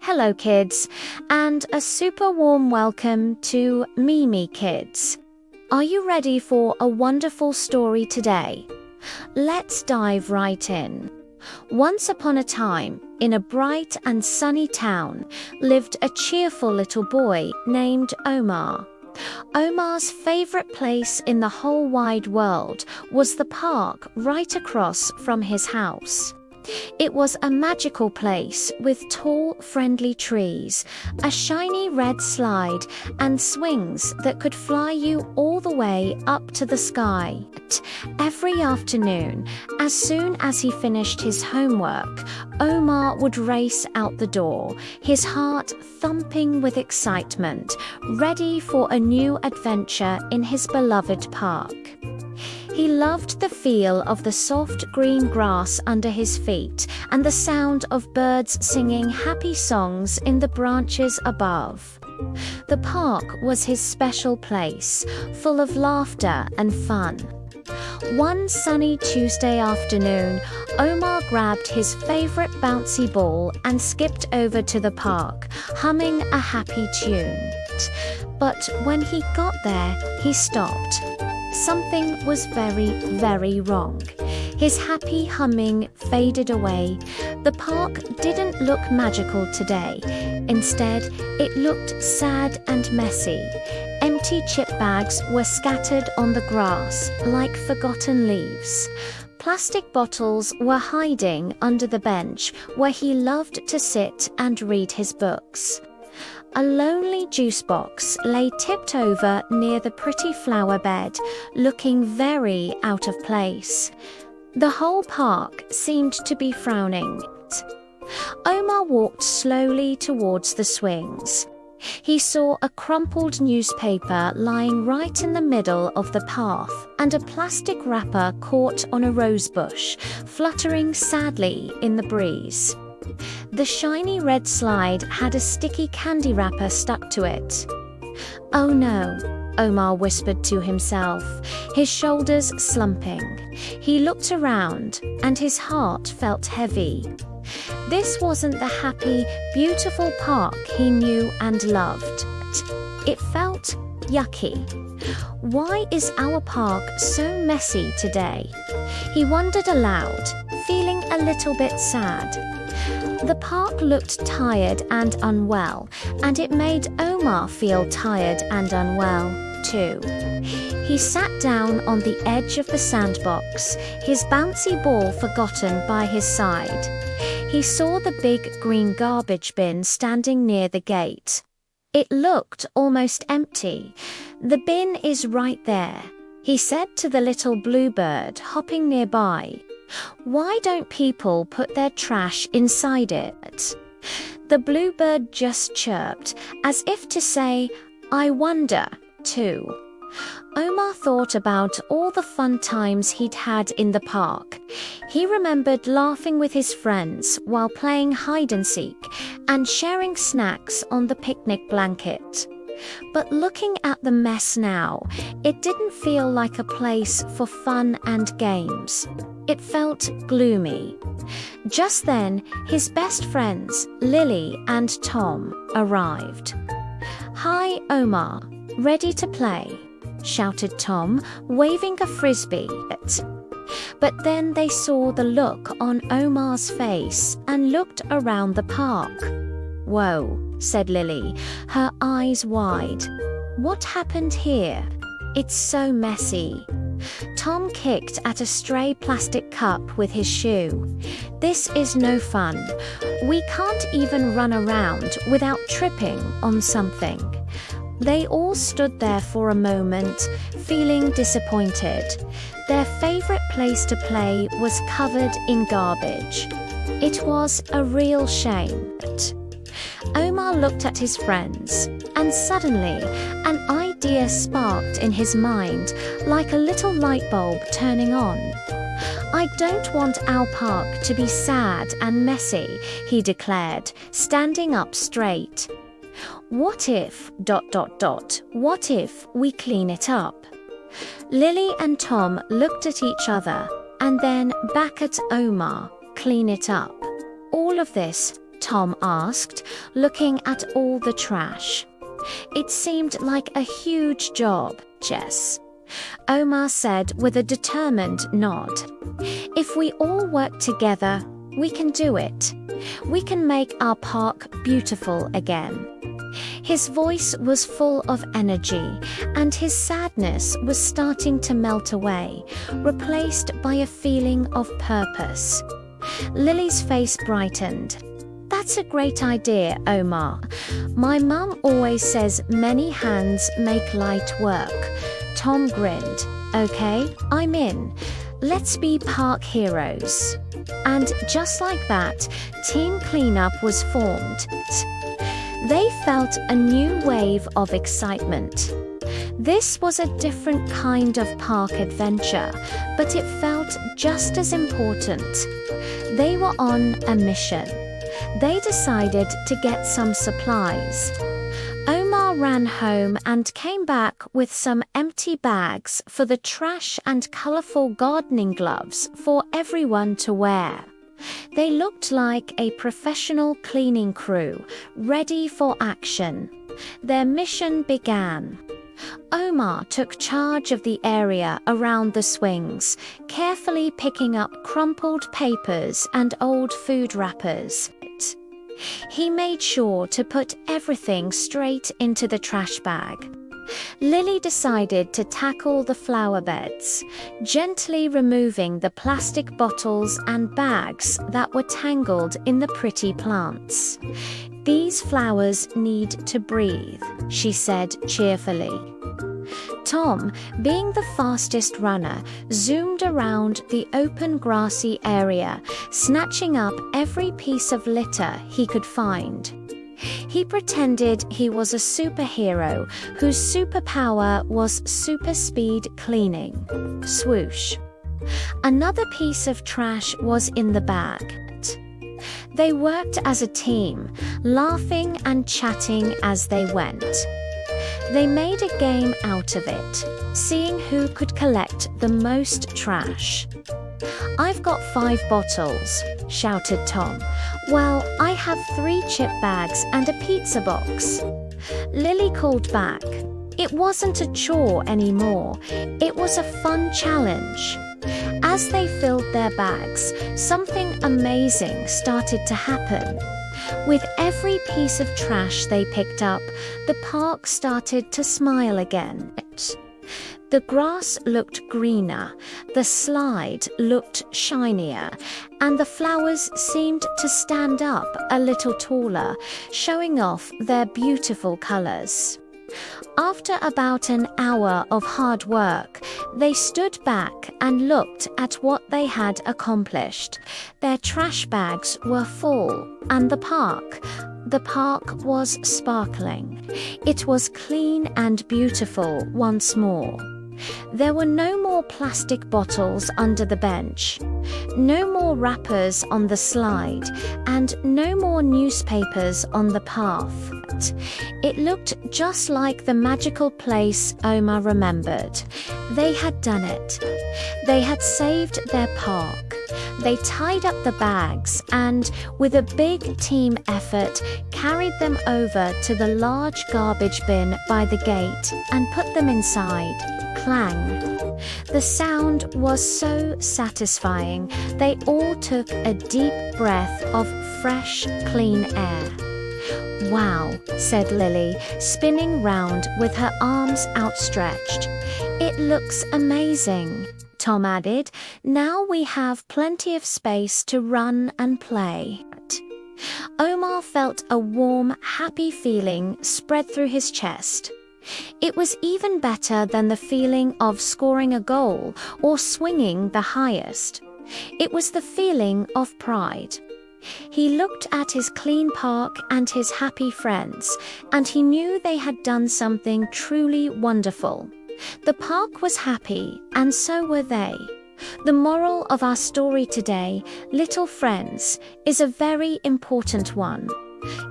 Hello kids, and a super warm welcome to Mimi Kids. Are you ready for a wonderful story today? Let's dive right in. Once upon a time, in a bright and sunny town, lived a cheerful little boy named Omar. Omar's favorite place in the whole wide world was the park right across from his house. It was a magical place with tall, friendly trees, a shiny red slide, and swings that could fly you all the way up to the sky. Every afternoon, as soon as he finished his homework, Omar would race out the door, his heart thumping with excitement, ready for a new adventure in his beloved park. He loved the feel of the soft green grass under his feet and the sound of birds singing happy songs in the branches above. The park was his special place, full of laughter and fun. One sunny Tuesday afternoon, Omar grabbed his favorite bouncy ball and skipped over to the park, humming a happy tune. But when he got there, he stopped. Something was very, very wrong. His happy humming faded away. The park didn't look magical today. Instead, it looked sad and messy. Empty chip bags were scattered on the grass like forgotten leaves. Plastic bottles were hiding under the bench where he loved to sit and read his books. A lonely juice box lay tipped over near the pretty flower bed, looking very out of place. The whole park seemed to be frowning. Omar walked slowly towards the swings. He saw a crumpled newspaper lying right in the middle of the path and a plastic wrapper caught on a rose bush, fluttering sadly in the breeze. The shiny red slide had a sticky candy wrapper stuck to it. "Oh no," Omar whispered to himself, his shoulders slumping. He looked around and his heart felt heavy. This wasn't the happy, beautiful park he knew and loved. It felt yucky. Why is our park so messy today? He wondered aloud, feeling a little bit sad. The park looked tired and unwell, and it made Omar feel tired and unwell, too. He sat down on the edge of the sandbox, his bouncy ball forgotten by his side. He saw the big green garbage bin standing near the gate. It looked almost empty. "The bin is right there," he said to the little bluebird hopping nearby. "Why don't people put their trash inside it?" The bluebird just chirped, as if to say, "I wonder," too. Omar thought about all the fun times he'd had in the park. He remembered laughing with his friends while playing hide and seek and sharing snacks on the picnic blanket. But looking at the mess now, it didn't feel like a place for fun and games. It felt gloomy. Just then, his best friends, Lily and Tom, arrived. "Hi, Omar. Ready to play?" shouted Tom, waving a frisbee. But then they saw the look on Omar's face and looked around the park. "Whoa," said Lily, her eyes wide. "What happened here? It's so messy." Tom kicked at a stray plastic cup with his shoe. "This is no fun. We can't even run around without tripping on something." They all stood there for a moment, feeling disappointed. Their favorite place to play was covered in garbage. It was a real shame. Omar looked at his friends, and suddenly an idea sparked in his mind, like a little light bulb turning on. "I don't want our park to be sad and messy," he declared, standing up straight. "What if... what if we clean it up?" Lily and Tom looked at each other, and then back at Omar. "Clean it up. All of this Tom asked, looking at all the trash. It seemed like a huge job, Jess, Omar said with a determined nod. If we all work together, we can do it. We can make our park beautiful again. His voice was full of energy, and his sadness was starting to melt away, replaced by a feeling of purpose. Lily's face brightened. That's a great idea, Omar. My mum always says many hands make light work. Tom grinned. Okay, I'm in. Let's be park heroes. And just like that, Team Cleanup was formed. They felt a new wave of excitement. This was a different kind of park adventure, but it felt just as important. They were on a mission. They decided to get some supplies. Omar ran home and came back with some empty bags for the trash and colorful gardening gloves for everyone to wear. They looked like a professional cleaning crew, ready for action. Their mission began. Omar took charge of the area around the swings, carefully picking up crumpled papers and old food wrappers. He made sure to put everything straight into the trash bag. Lily decided to tackle the flower beds, gently removing the plastic bottles and bags that were tangled in the pretty plants. These flowers need to breathe, she said cheerfully. Tom, being the fastest runner, zoomed around the open grassy area, snatching up every piece of litter he could find. He pretended he was a superhero whose superpower was super speed cleaning. Swoosh. Another piece of trash was in the bag. They worked as a team, laughing and chatting as they went. They made a game out of it, seeing who could collect the most trash. I've got 5 bottles, shouted Tom. Well, I have 3 chip bags and a pizza box. Lily called back. It wasn't a chore anymore. It was a fun challenge. As they filled their bags, something amazing started to happen. With every piece of trash they picked up, the park started to smile again. The grass looked greener, the slide looked shinier, and the flowers seemed to stand up a little taller, showing off their beautiful colors. After about an hour of hard work, they stood back and looked at what they had accomplished. Their trash bags were full, and the park was sparkling. It was clean and beautiful once more. There were no more plastic bottles under the bench, no more wrappers on the slide, and no more newspapers on the path. It looked just like the magical place Omar remembered. They had done it. They had saved their park. They tied up the bags and, with a big team effort, carried them over to the large garbage bin by the gate and put them inside. Clang. The sound was so satisfying, they all took a deep breath of fresh, clean air. Wow, said Lily, spinning round with her arms outstretched. It looks amazing, Tom added. Now we have plenty of space to run and play. Omar felt a warm, happy feeling spread through his chest. It was even better than the feeling of scoring a goal or swinging the highest. It was the feeling of pride. He looked at his clean park and his happy friends, and he knew they had done something truly wonderful. The park was happy, and so were they. The moral of our story today, little friends, is a very important one.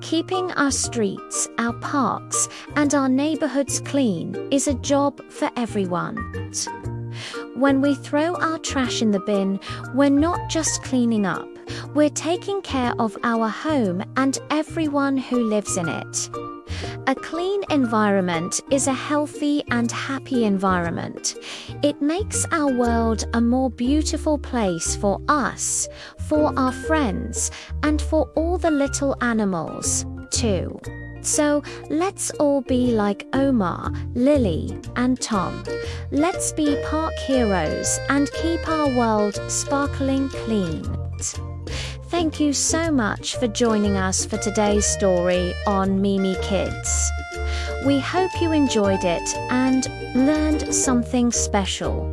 Keeping our streets, our parks, and our neighborhoods clean is a job for everyone. When we throw our trash in the bin, we're not just cleaning up, We're taking care of our home and everyone who lives in it. A clean environment is a healthy and happy environment. It makes our world a more beautiful place for us, for our friends, and for all the little animals, too. So let's all be like Omar, Lily, and Tom. Let's be park heroes and keep our world sparkling clean. Thank you so much for joining us for today's story on Mimi Kids. We hope you enjoyed it and learned something special.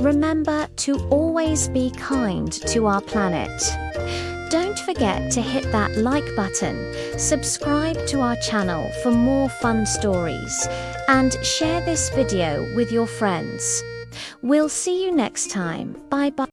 Remember to always be kind to our planet. Don't forget to hit that like button, subscribe to our channel for more fun stories, and share this video with your friends. We'll see you next time. Bye bye.